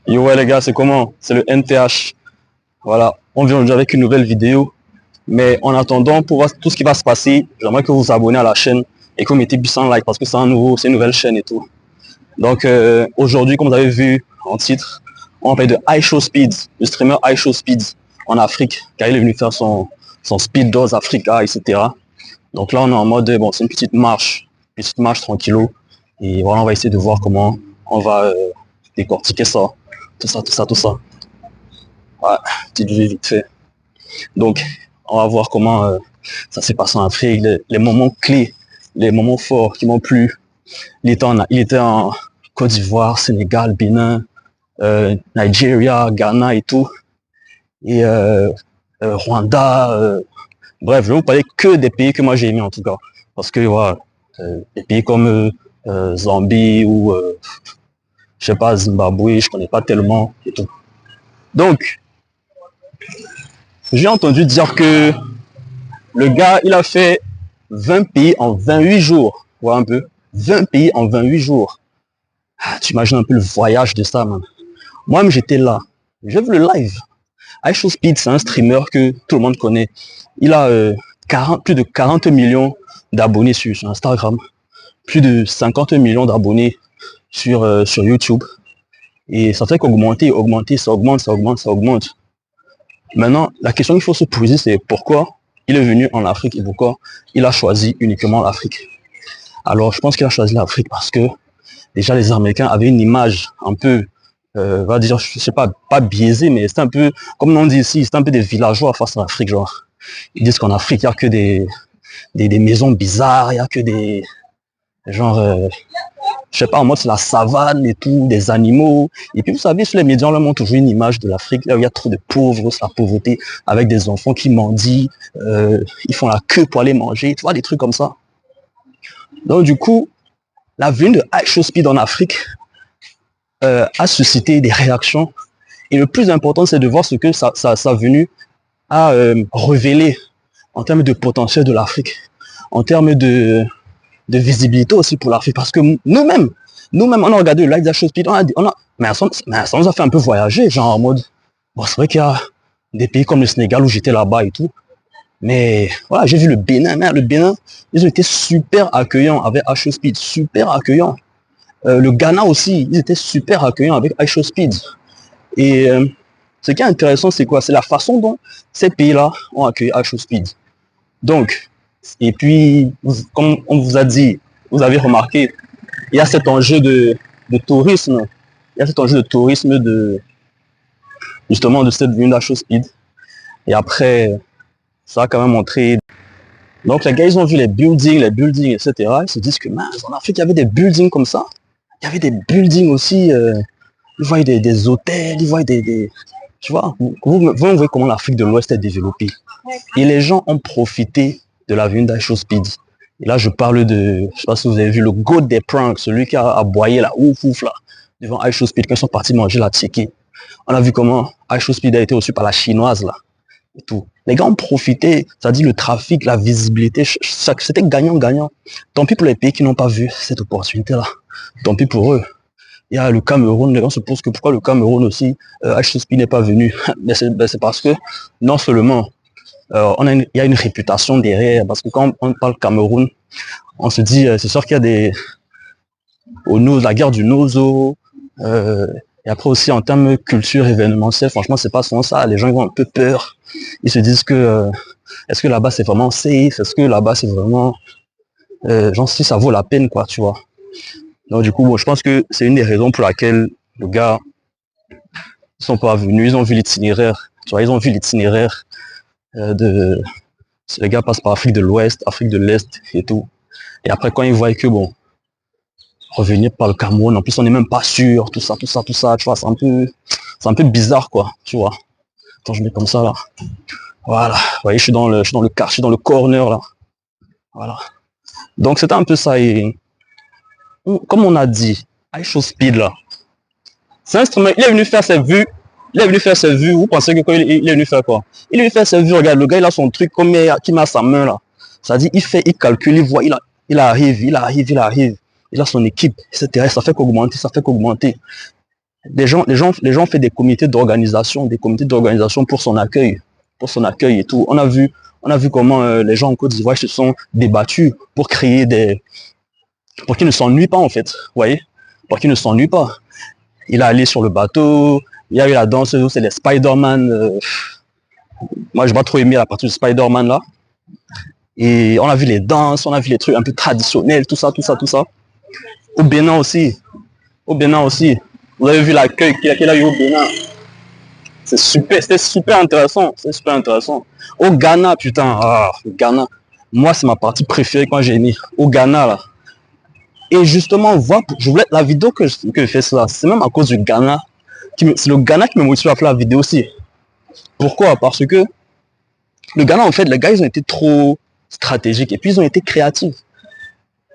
Yo ouais les gars, c'est comment? C'est le NTH. Voilà, on vient aujourd'hui avec une nouvelle vidéo. Mais en attendant, pour voir tout ce qui va se passer, j'aimerais que vous vous abonnez à la chaîne et que vous mettez 100 likes parce que c'est une nouvelle chaîne et tout. Donc aujourd'hui, comme vous avez vu en titre, on parle de iShowSpeed, le streamer iShowSpeed en Afrique, car il est venu faire son Speed Dose Africa, etc. Donc là, on est en mode, bon, c'est une petite marche tranquillo. Et voilà, on va essayer de voir comment on va décortiquer ça, tout ça, tout ça, tout ça. Ouais, petite vue vite fait. Donc, on va voir comment ça s'est passé en Afrique, les moments clés, les moments forts qui m'ont plu. Il était en Côte d'Ivoire, Sénégal, Bénin, Nigeria, Ghana et tout. Et Rwanda. Bref, je vais vous parler que des pays que moi j'ai aimés en tout cas. Parce que voilà, des pays comme Zambie ou je sais pas, Zimbabwe, je connais pas tellement et tout. Donc, j'ai entendu dire que le gars, il a fait 20 pays en 28 jours. Voilà un peu. 20 pays en 28 jours. Ah, tu imagines un peu le voyage de ça, man. Moi-même, j'étais là. J'ai vu le live. iShowSpeed, c'est un streamer que tout le monde connaît. Il a plus de 40 millions d'abonnés sur Instagram. Plus de 50 millions d'abonnés sur YouTube. Et ça fait qu'augmenter, augmenter, ça augmente, ça augmente, ça augmente. Maintenant, la question qu'il faut se poser, c'est pourquoi il est venu en Afrique et pourquoi il a choisi uniquement l'Afrique. Alors, je pense qu'il a choisi l'Afrique parce que déjà les Américains avaient une image un peu, on va dire, je sais pas biaisée, mais c'est un peu, comme on dit ici, c'est un peu des villageois face à l'Afrique, genre. Ils disent qu'en Afrique, il n'y a que des maisons bizarres, il n'y a que des, genre, je sais pas, en mode c'est la savane et tout, des animaux. Et puis vous savez, sur les médias, on leur montre toujours une image de l'Afrique, là où il y a trop de pauvres, la pauvreté, avec des enfants qui mendient, ils font la queue pour aller manger, tu vois, des trucs comme ça. Donc du coup, la venue de iShowSpeed en Afrique a suscité des réactions. Et le plus important, c'est de voir ce que sa venue a révélé en termes de potentiel de l'Afrique, en termes de visibilité aussi pour l'Afrique. Parce que nous-mêmes, on a regardé le live d'IShowSpeed, mais ça nous a fait un peu voyager, genre en mode, bon, c'est vrai qu'il y a des pays comme le Sénégal où j'étais là-bas et tout, mais voilà, j'ai vu le Bénin, ils ont été super accueillants avec iShowSpeed, super accueillants. Le Ghana aussi, ils étaient super accueillants avec iShowSpeed. Et ce qui est intéressant, c'est quoi? C'est la façon dont ces pays-là ont accueilli iShowSpeed. Donc, et puis, comme on vous a dit, vous avez remarqué, il y a cet enjeu de tourisme, il y a cet enjeu de tourisme justement de cette venue d'iShowSpeed. Et après, ça a quand même montré. Donc les gars, ils ont vu les buildings, etc. Ils se disent que mince, en Afrique, il y avait des buildings comme ça. Il y avait des buildings aussi. Ils voient des hôtels, ils voient tu vois, vous voyez comment l'Afrique de l'Ouest est développée. Et les gens ont profité de la venue d'iShowSpeed. Et là, je parle de, je sais pas si vous avez vu le goat des pranks, celui qui a aboyé là, ouf là, devant iShowSpeed quand ils sont partis manger la tchéké. On a vu comment iShowSpeed a été reçu par la chinoise là. Et tout. Les gars ont profité, ça dit le trafic, la visibilité, c'était gagnant-gagnant. Tant pis pour les pays qui n'ont pas vu cette opportunité-là. Tant pis pour eux. Il y a le Cameroun, les gens se posent que pourquoi le Cameroun aussi, iShowSpeed n'est pas venu. Mais c'est parce que non seulement il y a une réputation derrière, parce que quand on parle Cameroun, on se dit, c'est sûr qu'il y a la guerre du Nozo, et après aussi en termes de culture événementielle, franchement, c'est pas souvent ça. Les gens ils ont un peu peur. Ils se disent que est-ce que là-bas c'est vraiment safe? Est-ce que là-bas c'est vraiment genre si ça vaut la peine quoi, tu vois? Donc du coup, bon, je pense que c'est une des raisons pour laquelle le gars ils sont pas venus. Ils ont vu l'itinéraire. Tu vois, ils ont vu l'itinéraire de les gars passent par Afrique de l'Ouest, Afrique de l'Est et tout. Et après quand ils voient que bon revenir par le Cameroun, en plus on n'est même pas sûr, tout ça, tu vois, c'est un peu bizarre quoi, tu vois. Attends, je mets comme ça là. Voilà, vous voyez, je suis dans le corner là. Voilà. Donc c'était un peu ça et comme on a dit, iShowSpeed là, c'est un instrument, il est venu faire ses vues, vous pensez que il est venu faire quoi? Il est venu faire ses vues, regarde, le gars il a son truc comme qui met à sa main là. Ça dit, il calcule, il voit, il arrive. Il a son équipe, etc. Ça fait qu'augmenter. Les gens font des comités d'organisation pour son accueil et tout. On a vu comment les gens en Côte d'Ivoire se sont débattus pour créer pour qu'ils ne s'ennuient pas en fait, vous voyez, pour qu'ils ne s'ennuient pas. Il est allé sur le bateau, il y a eu la danse, c'est les Spider-Man. Moi, je n'ai pas trop aimé la partie de Spider-Man là. Et on a vu les danses, on a vu les trucs un peu traditionnels, tout ça. Au Bénin aussi. Vous avez vu l'accueil qu'il a eu au Bénin. C'était super intéressant. Au Ghana, putain, le Ghana. Moi, c'est ma partie préférée quand j'ai aimé. Au Ghana, là. Et justement, je voulais la vidéo que je fais ça. C'est même à cause du Ghana. C'est le Ghana qui me motive à faire la vidéo aussi. Pourquoi? Parce que le Ghana, en fait, les gars, ils ont été trop stratégiques et puis ils ont été créatifs.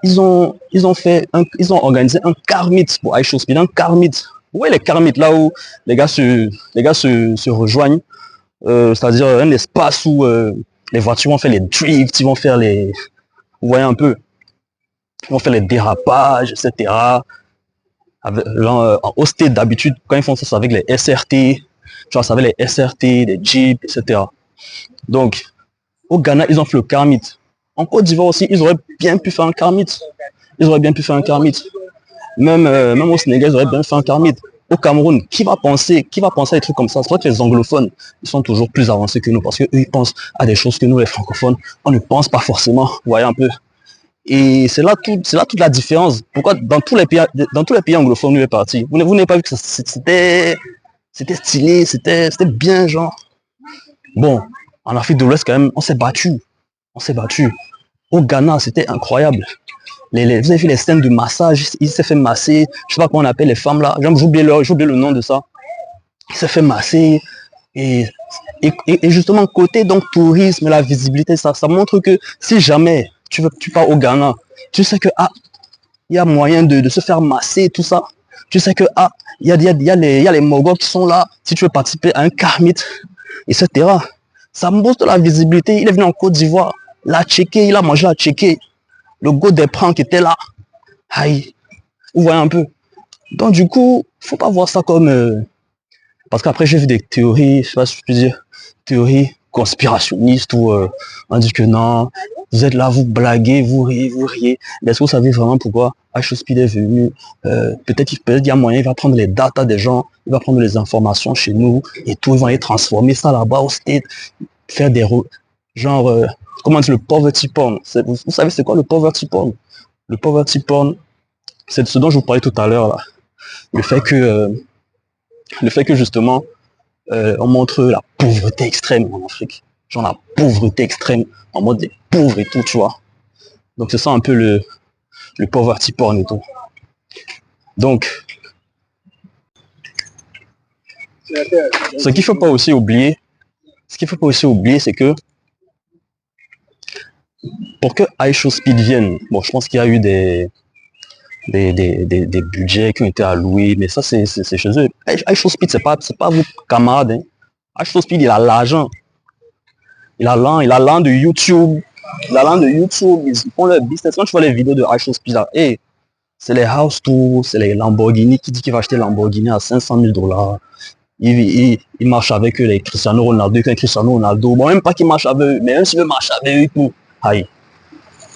Ils ont organisé un car meet pour iShowSpeed, un car meet. Ouais, les car meet, là où les gars se rejoignent, c'est-à-dire un espace où les voitures vont faire les drifts, ils vont faire les, vous voyez un peu, ils vont faire les dérapages, etc. Au stade d'habitude, quand ils font ça, c'est avec les SRT, genre ça avec les SRT, les Jeeps, etc. Donc, au Ghana, ils ont fait le car meet. En Côte d'Ivoire aussi, ils auraient bien pu faire un car meet. Même au Sénégal, ils auraient bien fait un car meet. Au Cameroun, qui va penser à des trucs comme ça? C'est vrai que les anglophones, ils sont toujours plus avancés que nous parce qu'eux, ils pensent à des choses que nous, les francophones, on ne pense pas forcément. Vous voyez un peu. Et c'est là toute la différence. Pourquoi dans tous les pays anglophones, nous est parti. Vous n'avez pas vu que c'était stylé, c'était bien, genre. Bon, en Afrique de l'Ouest, quand même, on s'est battu. Au Ghana, c'était incroyable. Vous avez vu les scènes de massage, il s'est fait masser, je sais pas comment on appelle les femmes là, j'ai oublié le nom de ça. Il s'est fait masser. Et justement, côté donc tourisme, la visibilité, ça montre que si jamais tu pars au Ghana, tu sais que il y a moyen de se faire masser, tout ça. Tu sais que il y a les Mogos qui sont là, si tu veux participer à un car meet, etc. Ça booste la visibilité. Il est venu en Côte d'Ivoire, l'a checké, il a mangé la checké. Le goût des pranks qui était là. Aïe, vous voyez un peu. Donc du coup, faut pas voir ça comme... Parce qu'après j'ai vu des théories, je sais pas si je peux dire, théories conspirationnistes où on dit que non, vous êtes là, vous blaguez, vous riez. Mais est-ce que vous savez vraiment pourquoi iShowSpeed est venu? Peut-être il y a moyen, il va prendre les datas des gens, il va prendre les informations chez nous et tout, ils vont aller transformer ça là-bas au state, faire des... genre... comment dire, le poverty porn. Vous savez c'est quoi le poverty porn? Le poverty porn, c'est de ce dont je vous parlais tout à l'heure là. Le fait que justement on montre la pauvreté extrême en Afrique. Genre la pauvreté extrême, en mode des pauvres et tout, tu vois. Donc c'est ça un peu le poverty porn et tout. Donc, ce qu'il faut pas aussi oublier, c'est que pour que iShowSpeed vienne, bon, je pense qu'il y a eu des budgets qui ont été alloués, mais ça, c'est chez eux. iShowSpeed, c'est pas vos camarades. Hein. iShowSpeed, il a l'argent. Il a l'argent de YouTube. Ils font leur business. Quand tu vois les vidéos de iShowSpeed, là, hey, c'est les house tours, c'est les Lamborghini qui dit qu'il va acheter Lamborghini à 500 000 $. Il marche avec eux, les Cristiano Ronaldo. Bon, même pas qu'il marche avec eux, mais même s'il veut marcher avec eux, tout. Aïe.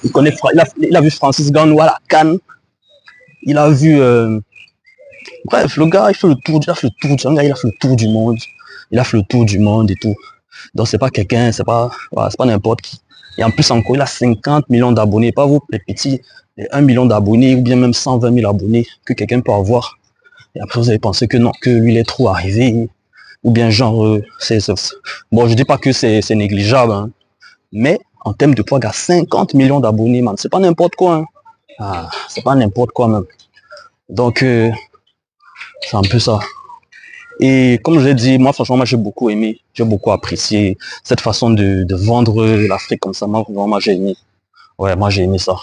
Il a vu Francis Ngannou à la Cannes. Il a vu... Bref, le gars, il a fait le tour du monde. Il a fait le tour du monde et tout. Donc, c'est pas quelqu'un, c'est pas n'importe qui. Et en plus, encore, il a 50 millions d'abonnés. Pas vous, les petits, les 1 million d'abonnés ou bien même 120 000 abonnés que quelqu'un peut avoir. Et après, vous allez penser que non, que lui, il est trop arrivé. Ou bien genre, bon, je dis pas que c'est négligeable, hein, mais en termes de poids, il y a 50 millions d'abonnés, man. C'est pas n'importe quoi. Hein. C'est pas n'importe quoi, même. Donc, c'est un peu ça. Et comme je l'ai dit, moi, franchement, moi, j'ai beaucoup aimé. J'ai beaucoup apprécié cette façon de vendre l'Afrique comme ça. Moi, vraiment, j'ai aimé. Ouais, moi, j'ai aimé ça.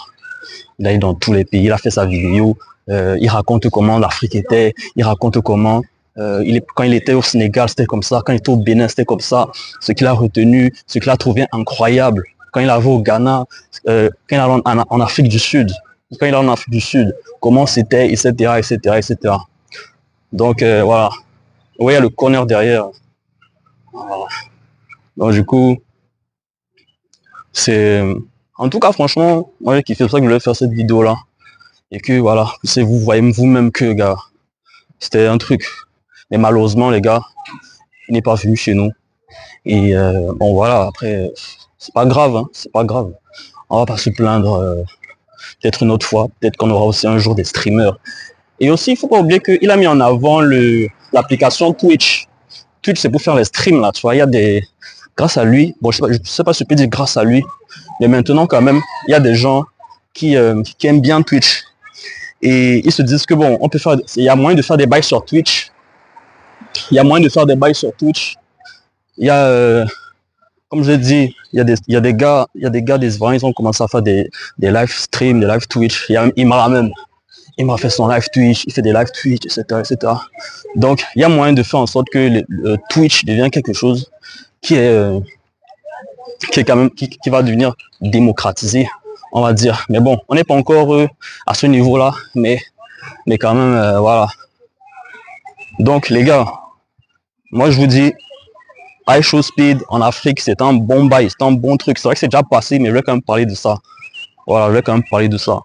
Il a été dans tous les pays. Il a fait sa vidéo. Il raconte comment l'Afrique était. Il raconte comment... quand il était au Sénégal, c'était comme ça. Quand il était au Bénin, c'était comme ça. Ce qu'il a retenu, ce qu'il a trouvé incroyable. Quand il avait au Ghana, quand il allait en Afrique du Sud, comment c'était, etc., etc., etc. Donc, voilà. Oui, il y a le corner derrière. Voilà. Donc, du coup, c'est... En tout cas, franchement, moi, j'ai kiffé. C'est pour ça que je voulais faire cette vidéo-là. Et que, voilà, c'est vous voyez vous-même que, gars, c'était un truc. Mais malheureusement, les gars, il n'est pas venu chez nous. Et bon, voilà, après, c'est pas grave, hein, c'est pas grave. On va pas se plaindre, peut-être une autre fois. Peut-être qu'on aura aussi un jour des streamers. Et aussi, il faut pas oublier qu'il a mis en avant l'application Twitch. Twitch, c'est pour faire les streams, là, tu vois. Il y a des... Grâce à lui, bon, je sais pas si je peux dire grâce à lui, mais maintenant, quand même, il y a des gens qui aiment bien Twitch. Et ils se disent que, bon, on peut faire... Il y a moyen de faire des bails sur Twitch. Il y a moyen de faire des bails sur Twitch. Il y a... comme je l'ai dit, il y a des gars des Ivoiriens, ils ont commencé à faire des live streams, des live Twitch. Il m'a fait son live Twitch, il fait des live Twitch, etc., etc. Donc, il y a moyen de faire en sorte que le Twitch devienne quelque chose qui est quand même, qui va devenir démocratisé, on va dire. Mais bon, on n'est pas encore à ce niveau-là, mais quand même, voilà. Donc, les gars, moi, je vous dis, iShowSpeed en Afrique, c'est un bon bail, c'est un bon truc. C'est vrai que c'est déjà passé, mais je vais quand même parler de ça. Voilà, je vais quand même parler de ça.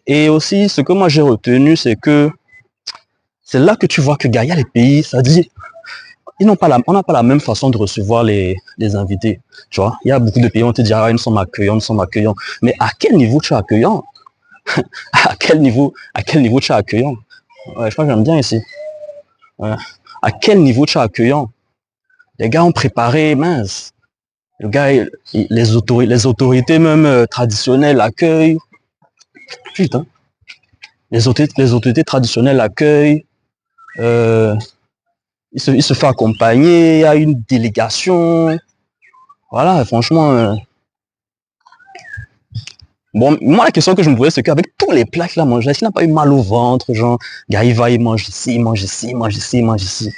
Et aussi, ce que moi j'ai retenu, c'est que c'est là que tu vois que, gars, il y a les pays, ça dit, on n'a pas la même façon de recevoir les invités. Tu vois, il y a beaucoup de pays, on te dit, ah, nous sommes accueillants, nous sommes accueillants. Mais à quel niveau tu es accueillant? à quel niveau tu es accueillant? Ouais, je crois que j'aime bien ici. Ouais. À quel niveau tu es accueillant? Les gars ont préparé, mince. Le gars, les autorités même traditionnelles accueillent. Putain. Les autorités traditionnelles accueillent. Il se fait accompagner, il y a une délégation. Voilà, franchement. Bon, moi, la question que je me posais, c'est qu'avec tous les plats qu'il a mangé, est-ce qu'il n'a pas eu mal au ventre, genre, gars, il va, il mange ici, il mange ici, il mange ici, il mange ici.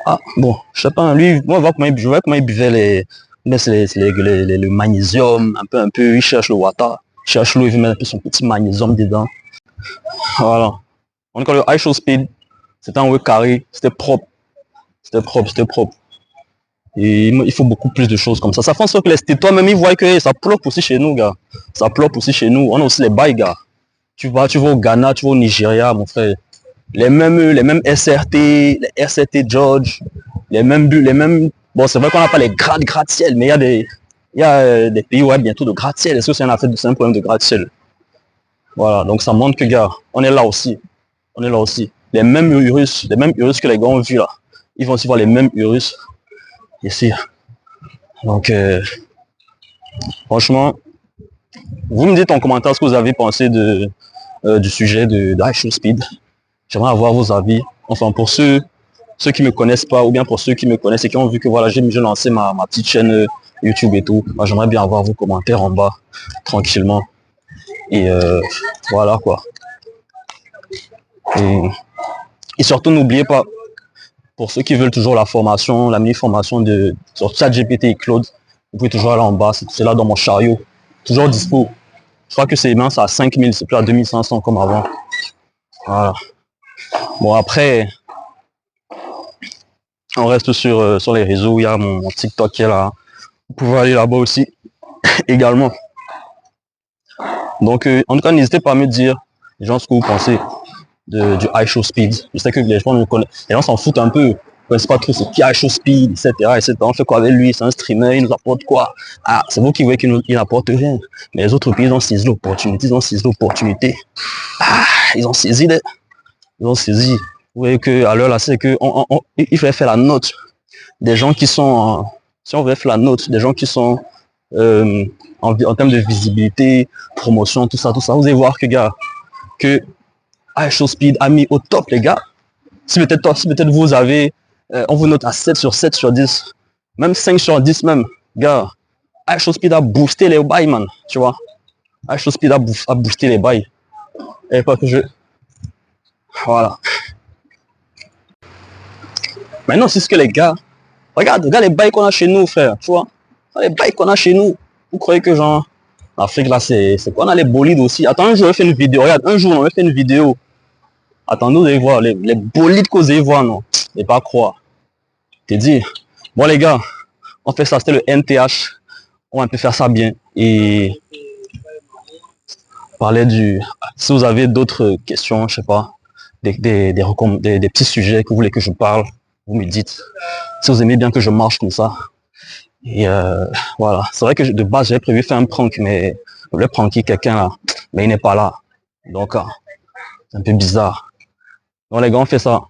Ah, bon, je sais pas, lui, moi, je vois comment il buvait le magnésium, un peu, il cherche le water, il cherche l'eau, il veut mettre un peu son petit magnésium dedans. Voilà. On est quand le iShowSpeed, c'était un web carré, c'était propre. C'était propre, c'était propre. Et il faut beaucoup plus de choses comme ça. Ça fait en sorte que les toi-même, ils voient que ça plop aussi chez nous, gars. Ça plop aussi chez nous. On a aussi les bails, gars. Tu vas au Ghana, tu vas au Nigeria, mon frère. Les mêmes SRT, les SRT George, les mêmes... Bon, c'est vrai qu'on n'a pas les gratte-ciel, mais il y a des pays où il y a bientôt de gratte-ciel. Est-ce que c'est un problème de gratte-ciel? Voilà, donc ça montre que, gars, on est là aussi. On est là aussi. Les mêmes Urus que les gars ont vu là. Ils vont aussi voir les mêmes Urus ici. Donc, franchement, vous me dites en commentaire ce que vous avez pensé du sujet de iShowSpeed. J'aimerais avoir vos avis. Enfin, pour ceux qui me connaissent pas, ou bien pour ceux qui me connaissent et qui ont vu que voilà, j'ai lancé ma petite chaîne YouTube et tout, moi, j'aimerais bien avoir vos commentaires en bas, tranquillement. Et voilà quoi. Et surtout, n'oubliez pas, pour ceux qui veulent toujours la formation, la mini-formation sur ChatGPT et Claude, vous pouvez toujours aller en bas, c'est là dans mon chariot, toujours dispo. Je crois que c'est mince à 5000, c'est plus à 2500 comme avant. Voilà. Bon, après, on reste sur les réseaux, il y a mon TikTok qui est là. Vous pouvez aller là-bas aussi, également. Donc, en tout cas, n'hésitez pas à me dire, les gens, ce que vous pensez du iShowSpeed. Je sais que les gens s'en foutent un peu. Ils connaissent pas trop ce qui iShowSpeed, etc., etc. On fait quoi avec lui? C'est un streamer, il nous apporte quoi? Ah, c'est vous qui voyez qu'il n'apporte rien. Mais les autres pays, ils ont saisi l'opportunité. Ah, ils ont saisi. Ils ont saisi. Vous voyez que à l'heure là, c'est que il fallait faire la note des gens qui sont, si on voulait faire la note des gens qui sont en termes de visibilité, promotion, tout ça, vous allez voir que, gars, que iShowSpeed a mis au top, les gars. Si peut-être vous avez, on vous note à 7 sur 7 sur 10, même 5 sur 10 même, gars, iShowSpeed a boosté les bails, man, tu vois. iShowSpeed a boosté les bails. Et pas que je... Voilà. Maintenant, c'est ce que les gars... Regarde les bails qu'on a chez nous, frère, tu vois. Les bails qu'on a chez nous. Vous croyez que, genre, l'Afrique, là, c'est quoi? On a les bolides aussi. Attends, un jour, on va faire une vidéo. Regarde, un jour, on va faire une vidéo Attendez, vous allez voir, les bolides que vous allez voir, non. Et pas croire. T'es dit. Bon, les gars, on fait ça, c'était le NTH. On va un peu faire ça bien. Et parler du... Si vous avez d'autres questions, je sais pas, des petits sujets que vous voulez que je parle, vous me dites. Si vous aimez bien que je marche comme ça. Et voilà. C'est vrai que de base, j'avais prévu faire un prank, mais je voulais pranker quelqu'un là. Mais il n'est pas là. Donc, c'est un peu bizarre. Donc les gars, on fait ça.